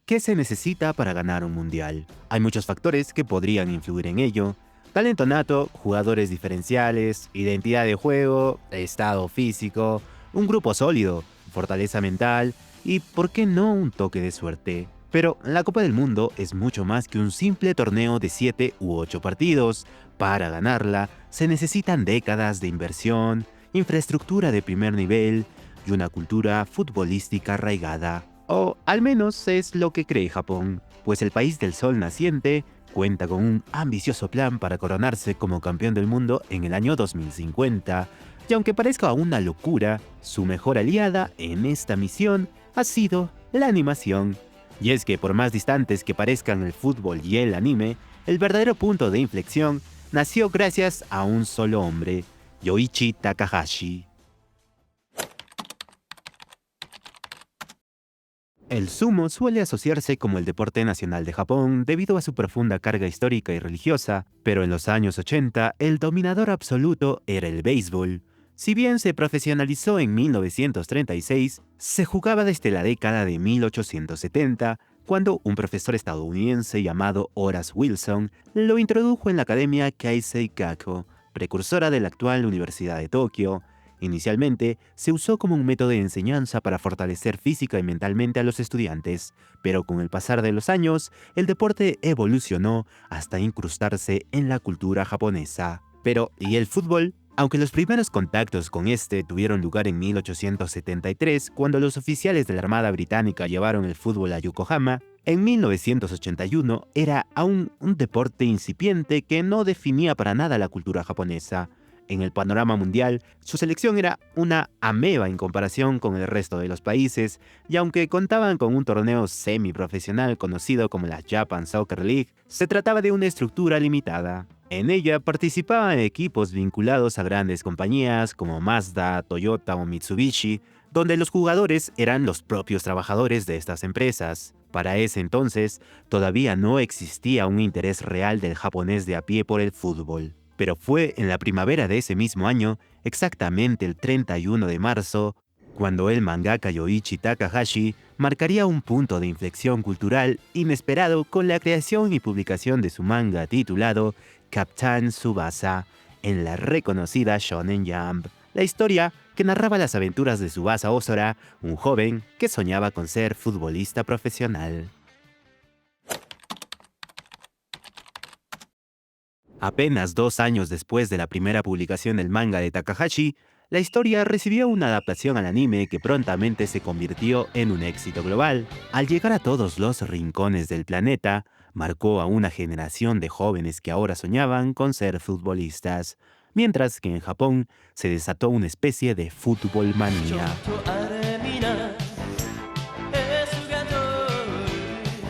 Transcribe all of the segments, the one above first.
¿Qué se necesita para ganar un mundial? Hay muchos factores que podrían influir en ello. Talento nato, jugadores diferenciales, identidad de juego, estado físico, un grupo sólido, fortaleza mental y, ¿por qué no, un toque de suerte? Pero la Copa del Mundo es mucho más que un simple torneo de 7 u 8 partidos. Para ganarla se necesitan décadas de inversión, infraestructura de primer nivel y una cultura futbolística arraigada. O al menos es lo que cree Japón, pues el país del sol naciente cuenta con un ambicioso plan para coronarse como campeón del mundo en el año 2050. Y aunque parezca una locura, su mejor aliada en esta misión ha sido la animación. Y es que por más distantes que parezcan el fútbol y el anime, el verdadero punto de inflexión nació gracias a un solo hombre, Yoichi Takahashi. El sumo suele asociarse como el deporte nacional de Japón debido a su profunda carga histórica y religiosa, pero en los años 80 el dominador absoluto era el béisbol. Si bien se profesionalizó en 1936, se jugaba desde la década de 1870, cuando un profesor estadounidense llamado Horace Wilson lo introdujo en la Academia Keisei Gakko, precursora de la actual Universidad de Tokio. Inicialmente, se usó como un método de enseñanza para fortalecer física y mentalmente a los estudiantes, pero con el pasar de los años, el deporte evolucionó hasta incrustarse en la cultura japonesa. Pero, ¿y el fútbol? Aunque los primeros contactos con este tuvieron lugar en 1873, cuando los oficiales de la Armada Británica llevaron el fútbol a Yokohama, en 1981 era aún un deporte incipiente que no definía para nada la cultura japonesa. En el panorama mundial, su selección era una ameba en comparación con el resto de los países, y aunque contaban con un torneo semiprofesional conocido como la Japan Soccer League, se trataba de una estructura limitada. En ella participaban equipos vinculados a grandes compañías como Mazda, Toyota o Mitsubishi, donde los jugadores eran los propios trabajadores de estas empresas. Para ese entonces, todavía no existía un interés real del japonés de a pie por el fútbol. Pero fue en la primavera de ese mismo año, exactamente el 31 de marzo, cuando el mangaka Yoichi Takahashi marcaría un punto de inflexión cultural inesperado con la creación y publicación de su manga titulado Captain Tsubasa en la reconocida Shonen Jump. La historia que narraba las aventuras de Tsubasa Ozora, un joven que soñaba con ser futbolista profesional. Apenas 2 años después de la primera publicación del manga de Takahashi, la historia recibió una adaptación al anime que prontamente se convirtió en un éxito global. Al llegar a todos los rincones del planeta, marcó a una generación de jóvenes que ahora soñaban con ser futbolistas, mientras que en Japón se desató una especie de fútbol manía.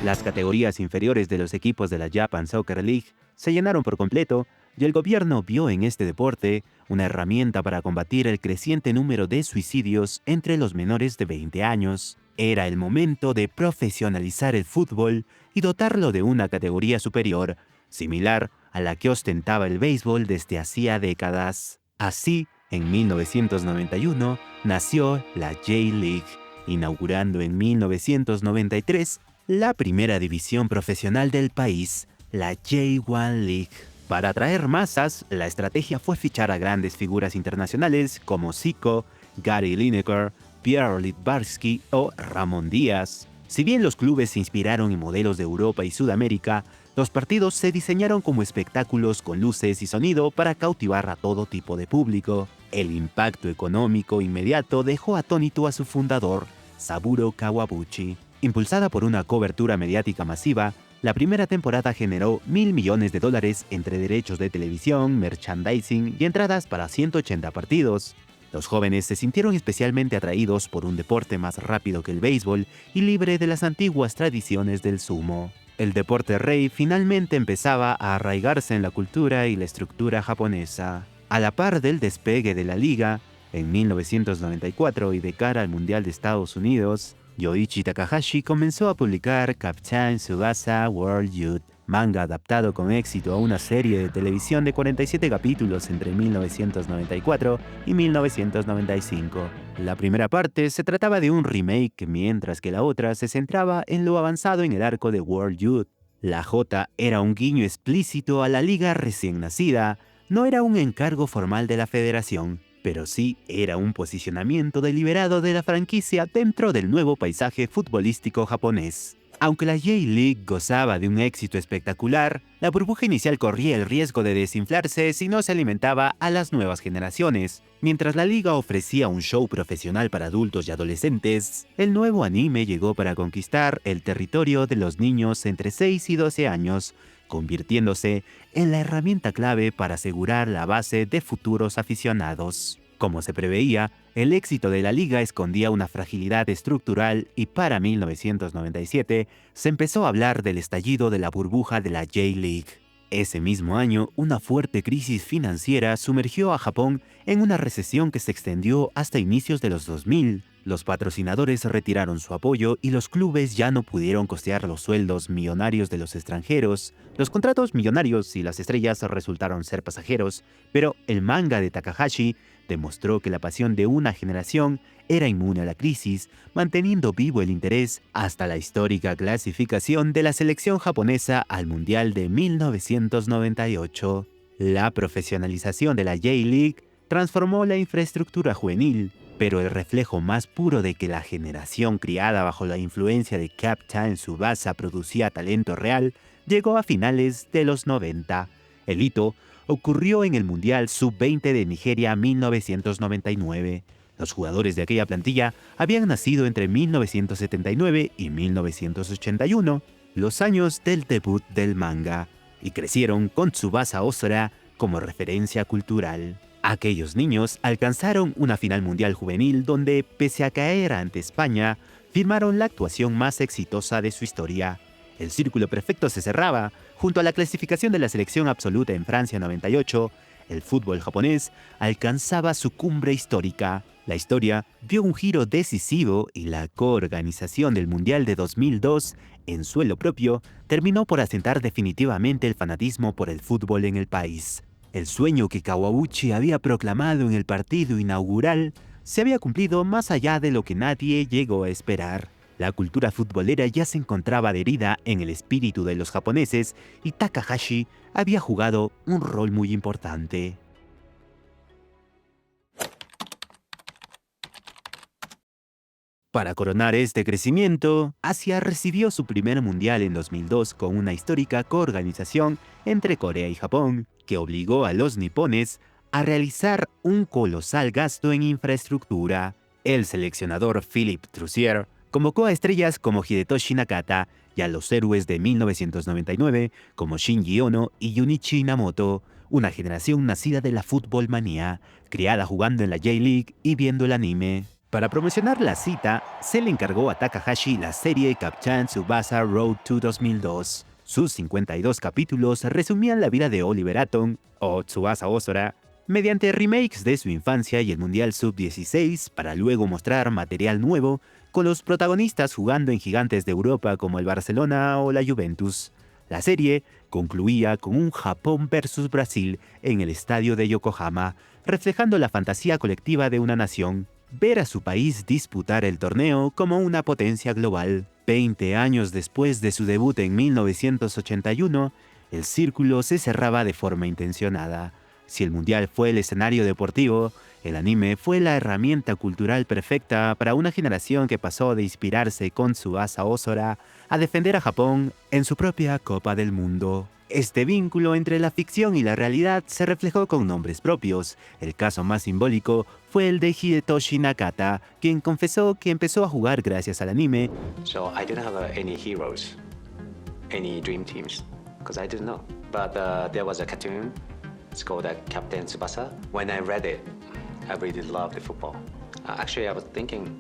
Las categorías inferiores de los equipos de la Japan Soccer League se llenaron por completo y el gobierno vio en este deporte una herramienta para combatir el creciente número de suicidios entre los menores de 20 años. Era el momento de profesionalizar el fútbol y dotarlo de una categoría superior, similar a la que ostentaba el béisbol desde hacía décadas. Así, en 1991 nació la J-League, inaugurando en 1993 la primera división profesional del país, la J1 League. Para atraer masas, la estrategia fue fichar a grandes figuras internacionales como Zico, Gary Lineker, Pierre Littbarski o Ramón Díaz. Si bien los clubes se inspiraron en modelos de Europa y Sudamérica, los partidos se diseñaron como espectáculos con luces y sonido para cautivar a todo tipo de público. El impacto económico inmediato dejó atónito a su fundador, Saburo Kawabuchi. Impulsada por una cobertura mediática masiva, la primera temporada generó $1.000 millones entre derechos de televisión, merchandising y entradas para 180 partidos. Los jóvenes se sintieron especialmente atraídos por un deporte más rápido que el béisbol y libre de las antiguas tradiciones del sumo. El deporte rey finalmente empezaba a arraigarse en la cultura y la estructura japonesa. A la par del despegue de la liga, en 1994 y de cara al Mundial de Estados Unidos, Yoichi Takahashi comenzó a publicar Captain Tsubasa World Youth, manga adaptado con éxito a una serie de televisión de 47 capítulos entre 1994 y 1995. La primera parte se trataba de un remake, mientras que la otra se centraba en lo avanzado en el arco de World Youth. La J era un guiño explícito a la liga recién nacida, no era un encargo formal de la federación, pero sí era un posicionamiento deliberado de la franquicia dentro del nuevo paisaje futbolístico japonés. Aunque la J-League gozaba de un éxito espectacular, la burbuja inicial corría el riesgo de desinflarse si no se alimentaba a las nuevas generaciones. Mientras la liga ofrecía un show profesional para adultos y adolescentes, el nuevo anime llegó para conquistar el territorio de los niños entre 6 y 12 años, convirtiéndose en la herramienta clave para asegurar la base de futuros aficionados. Como se preveía, el éxito de la liga escondía una fragilidad estructural y para 1997 se empezó a hablar del estallido de la burbuja de la J-League. Ese mismo año, una fuerte crisis financiera sumergió a Japón en una recesión que se extendió hasta inicios de los 2000. Los patrocinadores retiraron su apoyo y los clubes ya no pudieron costear los sueldos millonarios de los extranjeros. Los contratos millonarios y las estrellas resultaron ser pasajeros, pero el manga de Takahashi demostró que la pasión de una generación era inmune a la crisis, manteniendo vivo el interés hasta la histórica clasificación de la selección japonesa al Mundial de 1998. La profesionalización de la J-League transformó la infraestructura juvenil, pero el reflejo más puro de que la generación criada bajo la influencia de Captain Tsubasa producía talento real llegó a finales de los 90. El hito ocurrió en el Mundial Sub-20 de Nigeria 1999. Los jugadores de aquella plantilla habían nacido entre 1979 y 1981, los años del debut del manga, y crecieron con Tsubasa Ozora como referencia cultural. Aquellos niños alcanzaron una final mundial juvenil donde, pese a caer ante España, firmaron la actuación más exitosa de su historia. El círculo perfecto se cerraba. Junto a la clasificación de la selección absoluta en Francia 98, el fútbol japonés alcanzaba su cumbre histórica. La historia vio un giro decisivo y la coorganización del Mundial de 2002 en suelo propio terminó por asentar definitivamente el fanatismo por el fútbol en el país. El sueño que Kawauchi había proclamado en el partido inaugural se había cumplido más allá de lo que nadie llegó a esperar. La cultura futbolera ya se encontraba adherida en el espíritu de los japoneses y Takahashi había jugado un rol muy importante. Para coronar este crecimiento, Asia recibió su primer mundial en 2002 con una histórica coorganización entre Corea y Japón, que obligó a los nipones a realizar un colosal gasto en infraestructura. El seleccionador Philippe Troussier convocó a estrellas como Hidetoshi Nakata y a los héroes de 1999 como Shinji Ono y Junichi Inamoto, una generación nacida de la fútbol manía, criada jugando en la J-League y viendo el anime. Para promocionar la cita, se le encargó a Takahashi la serie Captain Tsubasa Road to 2002. Sus 52 capítulos resumían la vida de Oliver Atom, o Tsubasa Ozora, mediante remakes de su infancia y el Mundial Sub-16 para luego mostrar material nuevo con los protagonistas jugando en gigantes de Europa como el Barcelona o la Juventus. La serie concluía con un Japón versus Brasil en el estadio de Yokohama, reflejando la fantasía colectiva de una nación. Ver a su país disputar el torneo como una potencia global. 20 años después de su debut en 1981, el círculo se cerraba de forma intencionada. Si el mundial fue el escenario deportivo, el anime fue la herramienta cultural perfecta para una generación que pasó de inspirarse con Tsubasa Ozora a defender a Japón en su propia Copa del Mundo. Este vínculo entre la ficción y la realidad se reflejó con nombres propios. El caso más simbólico fue el de Hidetoshi Nakata, quien confesó que empezó a jugar gracias al anime. So I didn't have any heroes, any dream teams, because I didn't know. But there was a cartoon. It's called Captain Tsubasa. When I read it, I really loved the football. Actually, I was thinking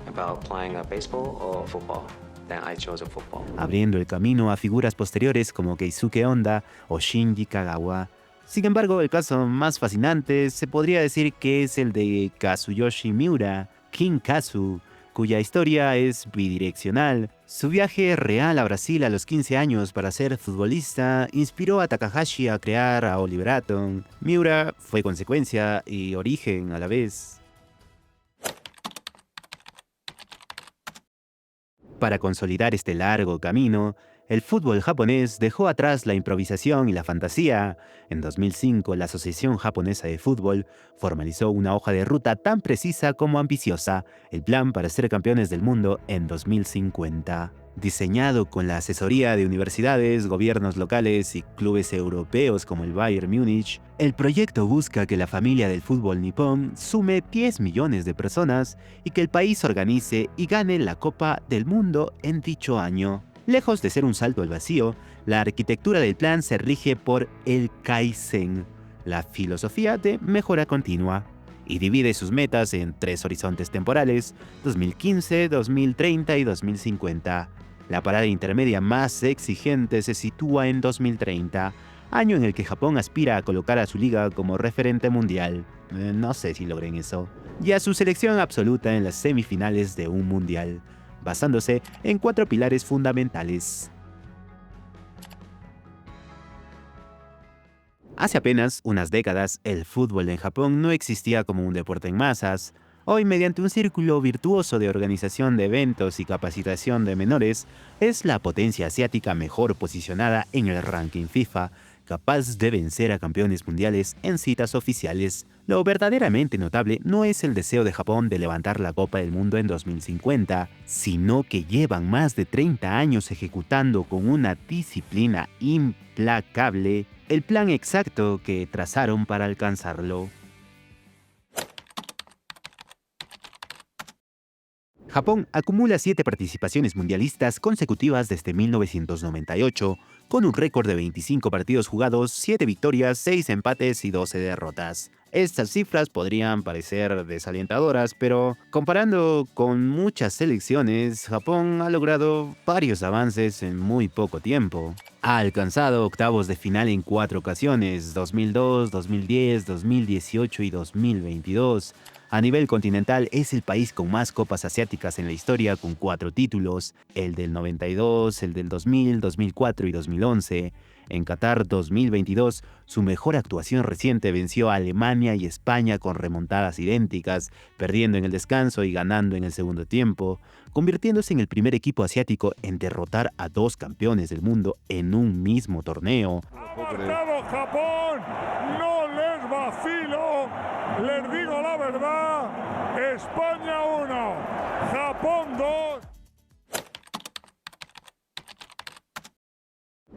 about playing baseball or football. Then I chose football. Abriendo el camino a figuras posteriores como Keisuke Honda o Shinji Kagawa. Sin embargo, el caso más fascinante se podría decir que es el de Kazuyoshi Miura, King Kazu, cuya historia es bidireccional. Su viaje real a Brasil a los 15 años para ser futbolista inspiró a Takahashi a crear a Oliver Atom. Miura fue consecuencia y origen a la vez. Para consolidar este largo camino, el fútbol japonés dejó atrás la improvisación y la fantasía. En 2005, la Asociación Japonesa de Fútbol formalizó una hoja de ruta tan precisa como ambiciosa, el plan para ser campeones del mundo en 2050. Diseñado con la asesoría de universidades, gobiernos locales y clubes europeos como el Bayern Múnich, el proyecto busca que la familia del fútbol nipón sume 10 millones de personas y que el país organice y gane la Copa del Mundo en dicho año. Lejos de ser un salto al vacío, la arquitectura del plan se rige por el Kaizen, la filosofía de mejora continua, y divide sus metas en 3 horizontes temporales: 2015, 2030 y 2050. La parada intermedia más exigente se sitúa en 2030, año en el que Japón aspira a colocar a su liga como referente mundial. No sé si logren eso. Y a su selección absoluta en las semifinales de un mundial, basándose en 4 pilares fundamentales. Hace apenas unas décadas, el fútbol en Japón no existía como un deporte en masas. Hoy, mediante un círculo virtuoso de organización de eventos y capacitación de menores, es la potencia asiática mejor posicionada en el ranking FIFA, capaz de vencer a campeones mundiales en citas oficiales. Lo verdaderamente notable no es el deseo de Japón de levantar la Copa del Mundo en 2050, sino que llevan más de 30 años ejecutando con una disciplina implacable el plan exacto que trazaron para alcanzarlo. Japón acumula 7 participaciones mundialistas consecutivas desde 1998, con un récord de 25 partidos jugados, 7 victorias, 6 empates y 12 derrotas. Estas cifras podrían parecer desalentadoras, pero comparando con muchas selecciones, Japón ha logrado varios avances en muy poco tiempo. Ha alcanzado octavos de final en 4 ocasiones: 2002, 2010, 2018 y 2022. A nivel continental, es el país con más copas asiáticas en la historia, con 4 títulos: el del 92, el del 2000, 2004 y 2011. En Qatar 2022, su mejor actuación reciente venció a Alemania y España con remontadas idénticas, perdiendo en el descanso y ganando en el segundo tiempo, convirtiéndose en el primer equipo asiático en derrotar a 2 campeones del mundo en un mismo torneo. ¡Ha marcado Japón! ¡No les vacilo! Les digo la verdad: España 1, Japón 2.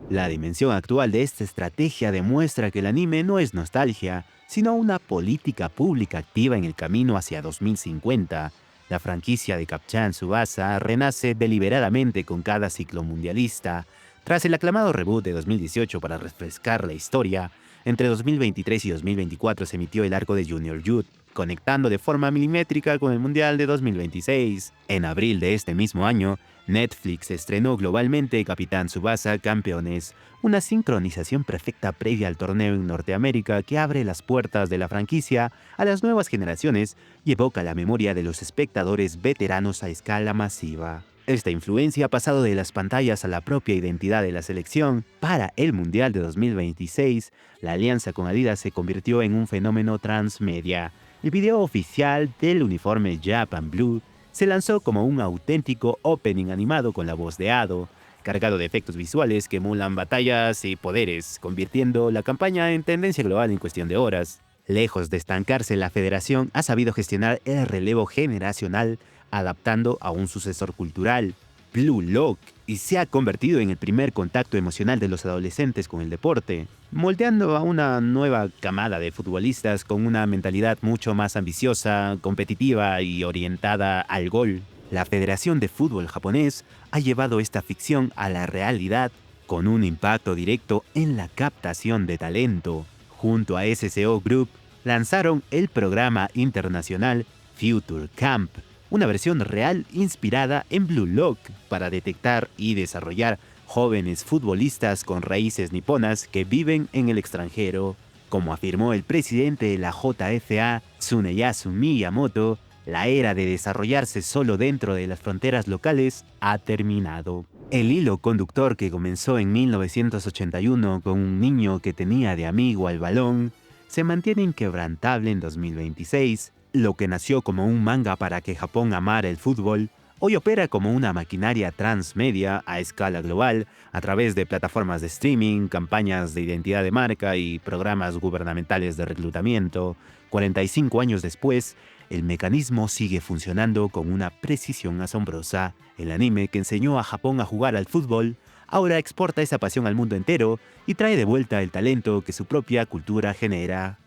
La dimensión actual de esta estrategia demuestra que el anime no es nostalgia, sino una política pública activa en el camino hacia 2050. La franquicia de Captain Tsubasa renace deliberadamente con cada ciclo mundialista. Tras el aclamado reboot de 2018 para refrescar la historia, entre 2023 y 2024 se emitió el arco de Junior Youth, conectando de forma milimétrica con el Mundial de 2026. En abril de este mismo año, Netflix estrenó globalmente Capitán Tsubasa Campeones, una sincronización perfecta previa al torneo en Norteamérica que abre las puertas de la franquicia a las nuevas generaciones y evoca la memoria de los espectadores veteranos a escala masiva. Esta influencia ha pasado de las pantallas a la propia identidad de la selección. Para el Mundial de 2026, la alianza con Adidas se convirtió en un fenómeno transmedia. El video oficial del uniforme Japan Blue se lanzó como un auténtico opening animado con la voz de Ado, cargado de efectos visuales que emulan batallas y poderes, convirtiendo la campaña en tendencia global en cuestión de horas. Lejos de estancarse, la federación ha sabido gestionar el relevo generacional, adaptando a un sucesor cultural, Blue Lock, y se ha convertido en el primer contacto emocional de los adolescentes con el deporte, moldeando a una nueva camada de futbolistas con una mentalidad mucho más ambiciosa, competitiva y orientada al gol. La Federación de Fútbol japonés ha llevado esta ficción a la realidad con un impacto directo en la captación de talento. Junto a SCO Group, lanzaron el programa internacional Future Camp, una versión real inspirada en Blue Lock para detectar y desarrollar jóvenes futbolistas con raíces niponas que viven en el extranjero. Como afirmó el presidente de la JFA, Tsuneyasu Miyamoto, La era de desarrollarse solo dentro de las fronteras locales ha terminado. El hilo conductor que comenzó en 1981 con un niño que tenía de amigo al balón se mantiene inquebrantable en 2026. Lo que nació como un manga para que Japón amara el fútbol, hoy opera como una maquinaria transmedia a escala global a través de plataformas de streaming, campañas de identidad de marca y programas gubernamentales de reclutamiento. 45 años después, el mecanismo sigue funcionando con una precisión asombrosa. El anime que enseñó a Japón a jugar al fútbol ahora exporta esa pasión al mundo entero y trae de vuelta el talento que su propia cultura genera.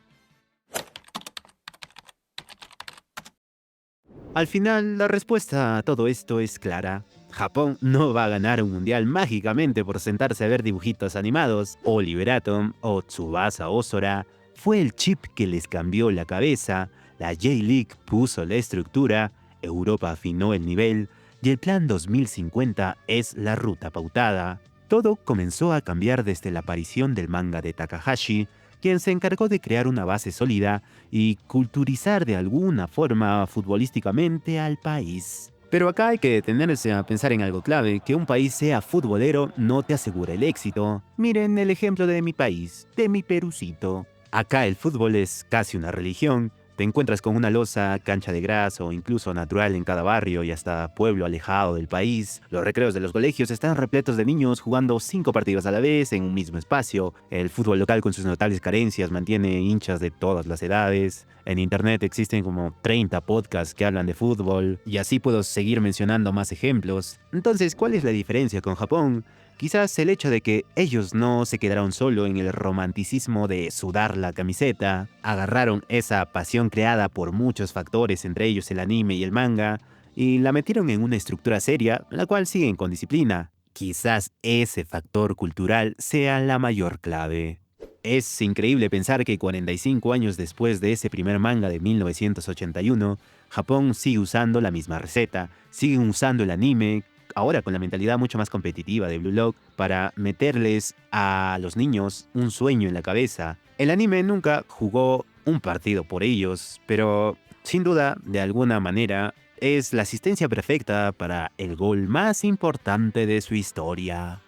Al final, la respuesta a todo esto es clara. Japón no va a ganar un mundial mágicamente por sentarse a ver dibujitos animados. Oliver Atom o Tsubasa Ozora fue el chip que les cambió la cabeza, la J-League puso la estructura, Europa afinó el nivel y el Plan 2050 es la ruta pautada. Todo comenzó a cambiar desde la aparición del manga de Takahashi, quien se encargó de crear una base sólida y culturizar de alguna forma futbolísticamente al país. Pero acá hay que detenerse a pensar en algo clave: que un país sea futbolero no te asegura el éxito. Miren el ejemplo de mi país, de mi Perucito. Acá el fútbol es casi una religión. Te encuentras con una losa, cancha de gras o incluso natural en cada barrio y hasta pueblo alejado del país. Los recreos de los colegios están repletos de niños jugando 5 partidos a la vez en un mismo espacio. El fútbol local, con sus notables carencias, mantiene hinchas de todas las edades. En internet existen como 30 podcasts que hablan de fútbol y así puedo seguir mencionando más ejemplos. Entonces, ¿cuál es la diferencia con Japón? Quizás el hecho de que ellos no se quedaron solo en el romanticismo de sudar la camiseta, agarraron esa pasión creada por muchos factores, entre ellos el anime y el manga, y la metieron en una estructura seria, la cual siguen con disciplina. Quizás ese factor cultural sea la mayor clave. Es increíble pensar que 45 años después de ese primer manga de 1981, Japón sigue usando la misma receta, siguen usando el anime, ahora con la mentalidad mucho más competitiva de Blue Lock, para meterles a los niños un sueño en la cabeza. El anime nunca jugó un partido por ellos, pero sin duda, de alguna manera, es la asistencia perfecta para el gol más importante de su historia.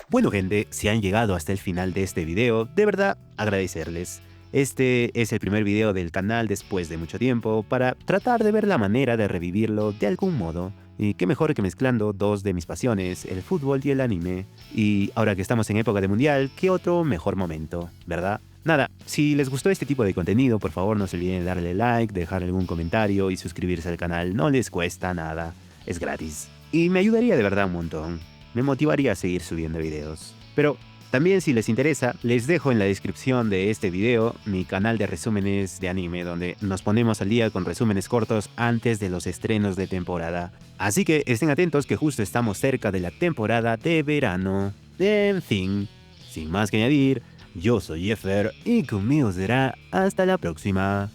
Bueno gente, si han llegado hasta el final de este video, de verdad agradecerles. Este es el primer video del canal después de mucho tiempo para tratar de ver la manera de revivirlo de algún modo. Y qué mejor que mezclando dos de mis pasiones, el fútbol y el anime. Y ahora que estamos en época de mundial, qué otro mejor momento, ¿verdad? Nada, si les gustó este tipo de contenido, por favor no se olviden de darle like, dejar algún comentario y suscribirse al canal. No les cuesta nada, es gratis. Y me ayudaría de verdad un montón. Me motivaría a seguir subiendo videos. Pero también, si les interesa, les dejo en la descripción de este video mi canal de resúmenes de anime, donde nos ponemos al día con resúmenes cortos antes de los estrenos de temporada. Así que estén atentos que justo estamos cerca de la temporada de verano. En fin, sin más que añadir, yo soy Jeffer y conmigo será hasta la próxima.